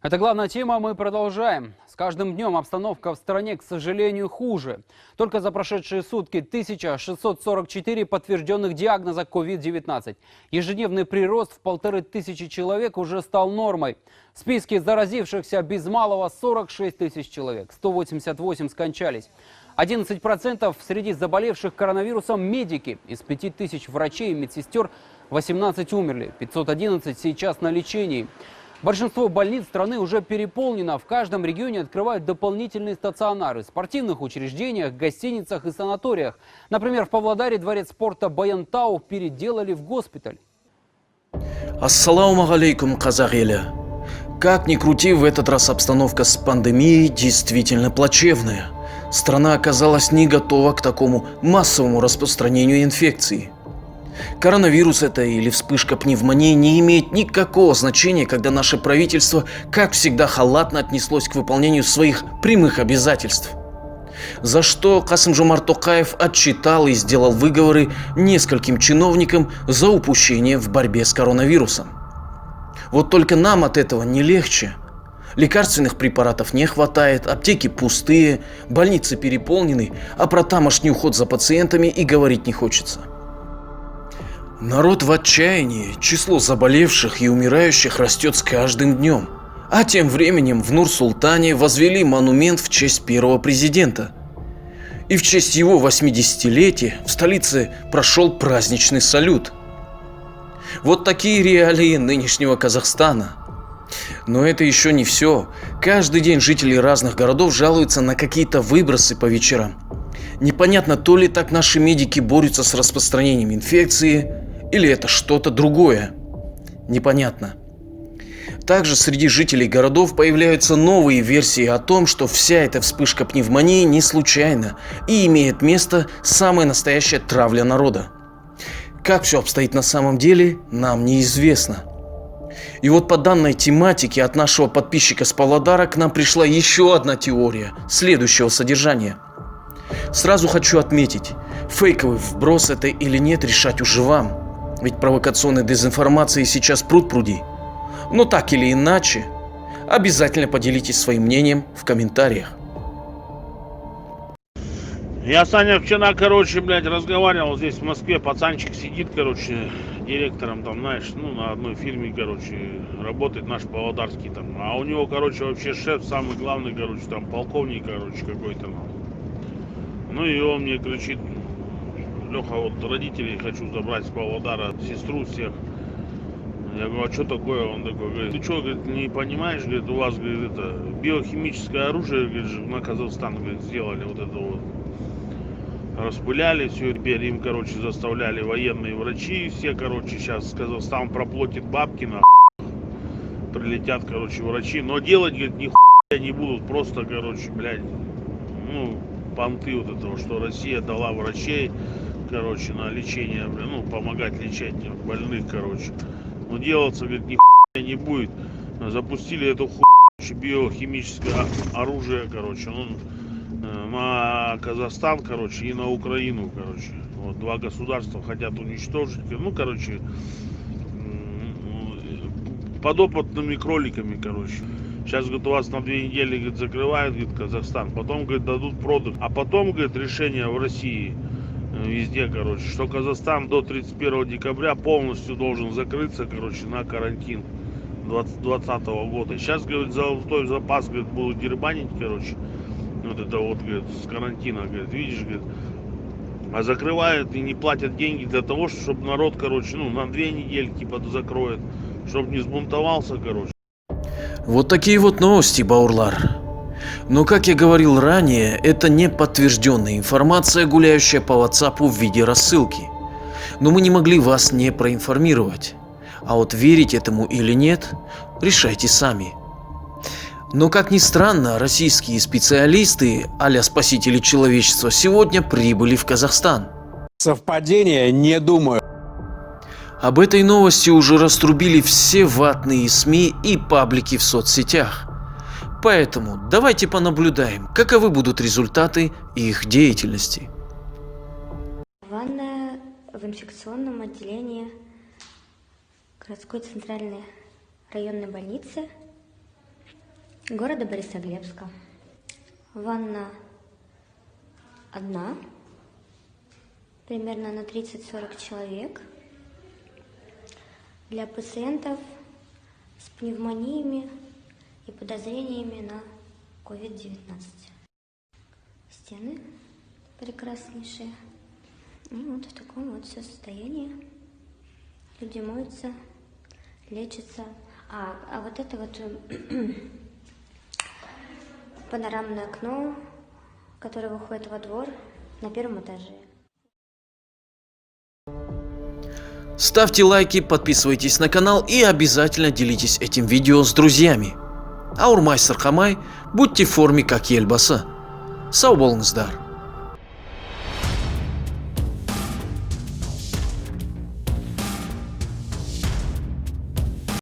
Это главная тема, мы продолжаем. С каждым днем обстановка в стране, к сожалению, хуже. Только за прошедшие сутки 1644 подтвержденных диагноза COVID-19. Ежедневный прирост в 1500 человек уже стал нормой. В списке заразившихся без малого 46 тысяч человек, 188 скончались. 11% среди заболевших коронавирусом медики. Из 5000 врачей и медсестер 18 умерли, 511 сейчас на лечении. Большинство больниц страны уже переполнено. В каждом регионе открывают дополнительные стационары. В спортивных учреждениях, гостиницах и санаториях. Например, в Павлодаре дворец спорта Баянтау переделали в госпиталь. Ассаламу алейкум, казах елі. Как ни крути, в этот раз обстановка с пандемией действительно плачевная. Страна оказалась не готова к такому массовому распространению инфекции. Коронавирус это или вспышка пневмонии не имеет никакого значения, когда наше правительство, как всегда, халатно отнеслось к выполнению своих прямых обязательств. За что Касым-Жомарт Токаев отчитал и сделал выговоры нескольким чиновникам за упущение в борьбе с коронавирусом. Вот только нам от этого не легче. Лекарственных препаратов не хватает, аптеки пустые, больницы переполнены, а про тамошний уход за пациентами и говорить не хочется. Народ в отчаянии, число заболевших и умирающих растет с каждым днем. А тем временем в Нур-Султане возвели монумент в честь первого президента. И в честь его 80-летия в столице прошел праздничный салют. Вот такие реалии нынешнего Казахстана. Но это еще не все. Каждый день жители разных городов жалуются на какие-то выбросы по вечерам. Непонятно, то ли так наши медики борются с распространением инфекции, или это что-то другое. Непонятно. Также среди жителей городов появляются новые версии о том, что вся эта вспышка пневмонии не случайна и имеет место самая настоящая травля народа. Как все обстоит на самом деле, нам неизвестно. И вот по данной тематике от нашего подписчика с Павлодара к нам пришла еще одна теория следующего содержания. Сразу хочу отметить, фейковый вброс это или нет, решать уже вам. Ведь провокационной дезинформации сейчас пруд-пруди. Но так или иначе, обязательно поделитесь своим мнением в комментариях. Я, Саня, вчера, разговаривал здесь в Москве, пацанчик сидит, директором там, знаешь, на одной фирме, работает наш павлодарский там. А у него, вообще шеф самый главный, там полковник, какой-то. Ну и он мне кричит: Леха, вот родителей хочу забрать с Павлодара, сестру всех. Я говорю, а что такое? Он такой говорит: ты что, не понимаешь, у вас, это биохимическое оружие, на Казахстан, сделали вот это вот. Распыляли все, теперь им, заставляли военные врачи все, сейчас Казахстан проплатит бабки, прилетят, врачи, но делать, нихуя не будут, просто, понты вот этого, что Россия дала врачей, на лечение, помогать лечить больных, но делаться, нихуя не будет. Запустили эту биохимическое оружие, на Казахстан, и на Украину, Вот два государства хотят уничтожить, подопытными кроликами, Сейчас, у вас на 2 недели, закрывают, Казахстан, потом, дадут продукт, а потом, решение в России, везде, что Казахстан до 31 декабря полностью должен закрыться, на карантин 2020 года. Сейчас, золотой запас, будут дербанить, вот это вот, с карантина, видишь, а закрывают и не платят деньги для того, чтобы народ, на 2 недели, закроет, чтобы не сбунтовался, Вот такие вот новости, Баурлар. Но, как я говорил ранее, это не подтвержденная информация, гуляющая по WhatsApp в виде рассылки. Но мы не могли вас не проинформировать. А вот верить этому или нет, решайте сами. Но, как ни странно, российские специалисты, а-ля спасители человечества, сегодня прибыли в Казахстан. Совпадение? Не думаю. Об этой новости уже раструбили все ватные СМИ и паблики в соцсетях. Поэтому давайте понаблюдаем, каковы будут результаты их деятельности. Ванная в инфекционном отделении городской центральной районной больницы города Борисоглебска. Ванна одна, примерно на 30-40 человек, для пациентов с пневмониями и подозрениями на COVID-19. Стены прекраснейшие. И вот в таком вот все состоянии. Люди моются, лечатся. А вот это вот панорамное окно, которое выходит во двор на первом этаже. Ставьте лайки, подписывайтесь на канал и обязательно делитесь этим видео с друзьями. Аурмайстер Хамай, будьте в форме как Елбасы. Сау болыңыздар.